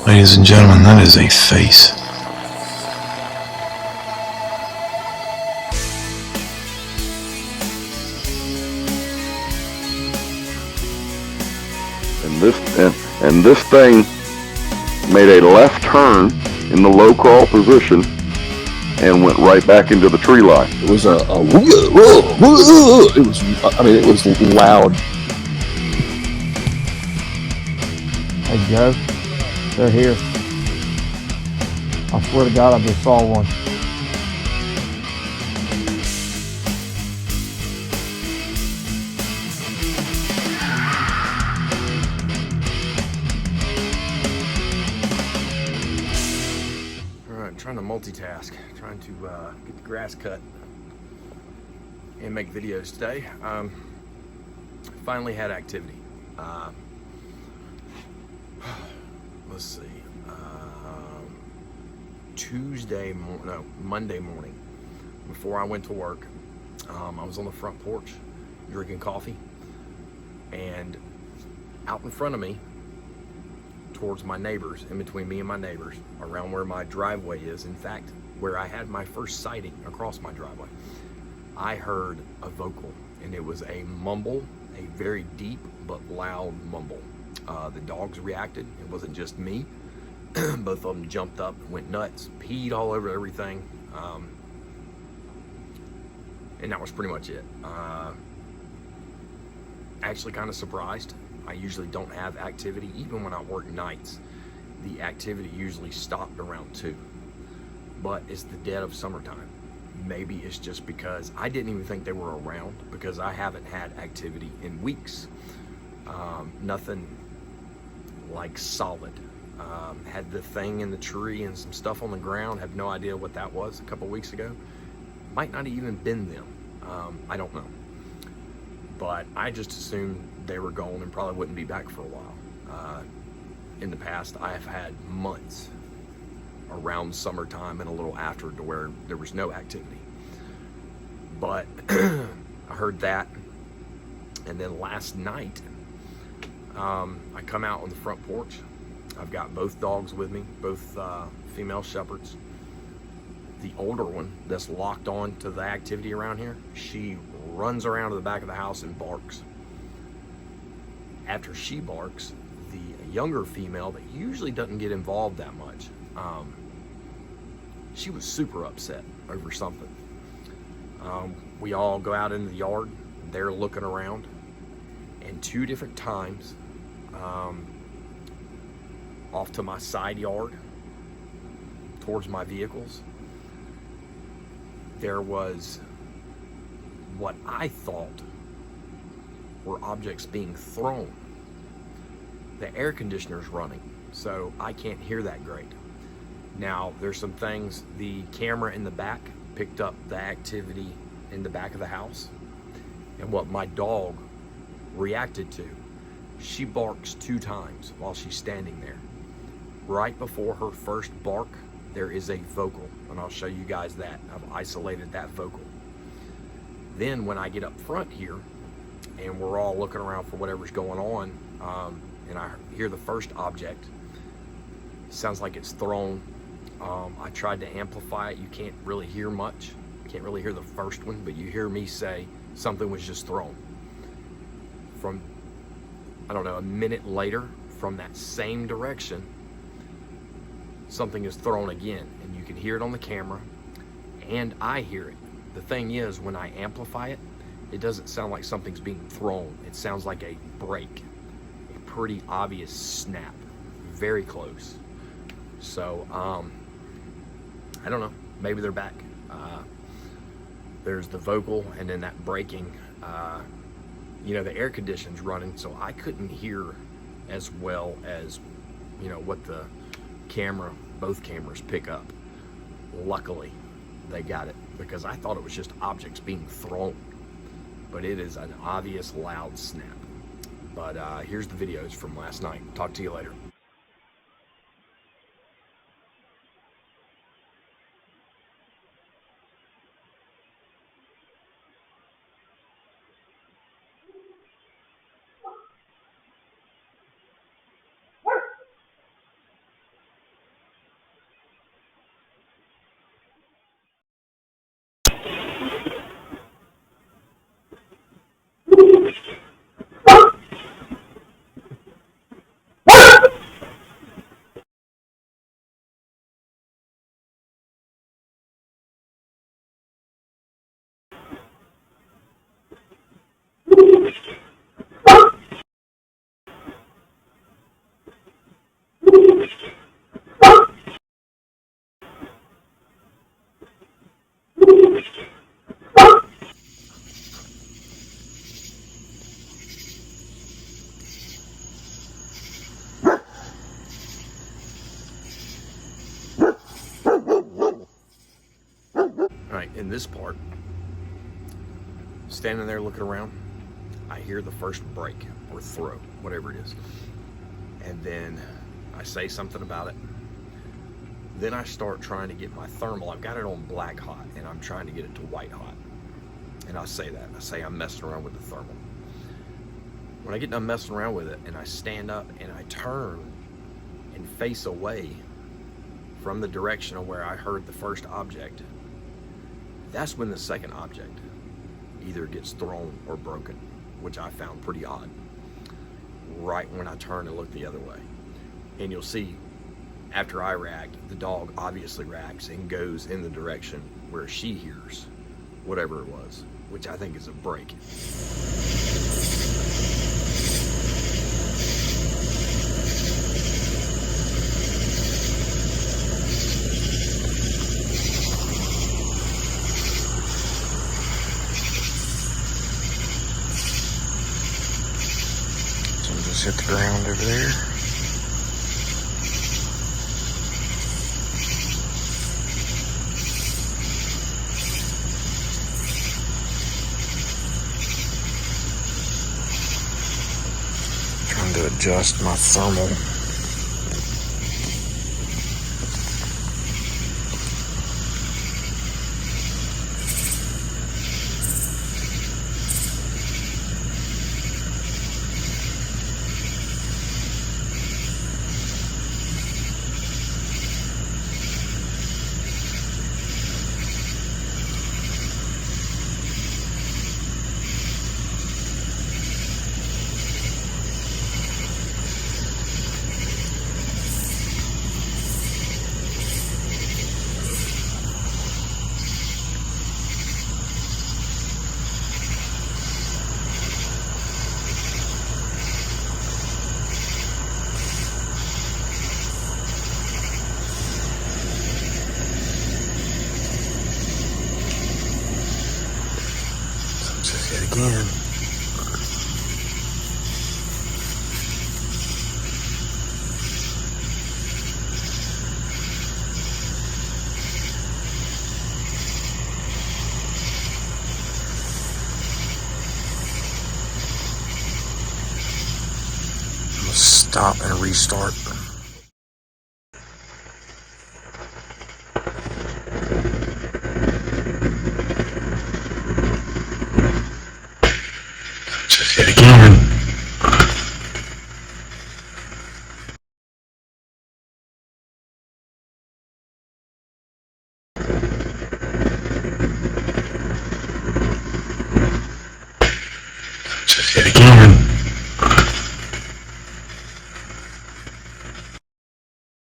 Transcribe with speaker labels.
Speaker 1: Ladies and gentlemen, that is a face.
Speaker 2: And this thing made a left turn in the low crawl position and went right back into the tree line.
Speaker 3: It was it was loud.
Speaker 4: Hey Joe, they're here. I swear to God, I just saw one.
Speaker 5: Alright, trying to multitask, trying to get the grass cut and make videos today. Finally had activity. Let's see. Monday morning, before I went to work, I was on the front porch drinking coffee, and out in front of me, towards my neighbors, in between me and my neighbors, around where my driveway is, in fact, where I had my first sighting across my driveway, I heard a vocal, and it was a mumble, a very deep but loud mumble. The dogs reacted. It wasn't just me. Both of them jumped up, went nuts, peed all over everything, and that was pretty much it. Actually kind of surprised. I usually don't have activity. Even when I work nights, the activity usually stopped around 2. But it's the dead of summertime. Maybe it's just because I didn't even think they were around, because I haven't had activity in weeks. Nothing like solid. Had the thing in the tree and some stuff on the ground. Have no idea what that was a couple weeks ago. Might not have even been them. I don't know. But I just assumed they were gone and probably wouldn't be back for a while. In the past, I have had months around summertime and a little after to where there was no activity. But I heard that, and then last night, I come out on the front porch. I've got both dogs with me, both female shepherds. The older one that's locked on to the activity around here, she runs around to the back of the house and barks. After she barks, the younger female that usually doesn't get involved that much, she was super upset over something. We all go out into the yard. They're looking around, and 2 different times, off to my side yard, towards my vehicles, there was what I thought were objects being thrown. The air conditioner's running, so I can't hear that great. Now, there's some things, the camera in the back picked up the activity in the back of the house, and what my dog reacted to. She barks 2 times while she's standing there. Right before her first bark, there is a vocal, and I'll show you guys that. I've isolated that vocal. Then when I get up front here, and we're all looking around for whatever's going on, and I hear the first object, sounds like it's thrown. I tried to amplify it. You can't really hear much. Can't really hear the first one, but you hear me say something was just thrown. From, I don't know, a minute later, from that same direction, something is thrown again, and you can hear it on the camera, and I hear it. The thing is, when I amplify it, it doesn't sound like something's being thrown. It sounds like a break, a pretty obvious snap, very close. So, I don't know, maybe they're back. There's the vocal, and then that breaking. The air conditioning's running, so I couldn't hear as well as, what the camera, both cameras pick up. Luckily, they got it, because I thought it was just objects being thrown, but it is an obvious loud snap. But here's the videos from last night. Talk to you later. in this part, standing there looking around, I hear the first break or throw, whatever it is. And then I say something about it. Then I start trying to get my thermal. I've got it on black hot, and I'm trying to get it to white hot. And I say that. I say I'm messing around with the thermal. When I get done messing around with it, and I stand up and I turn and face away from the direction of where I heard the first object, that's when the second object either gets thrown or broken, which I found pretty odd. Right when I turn and look the other way. And you'll see, after I react, the dog obviously reacts and goes in the direction where she hears whatever it was, which I think is a break.
Speaker 1: So just hit the ground over there. Trying to adjust my thermal. Just hit again. I'm gonna stop and restart.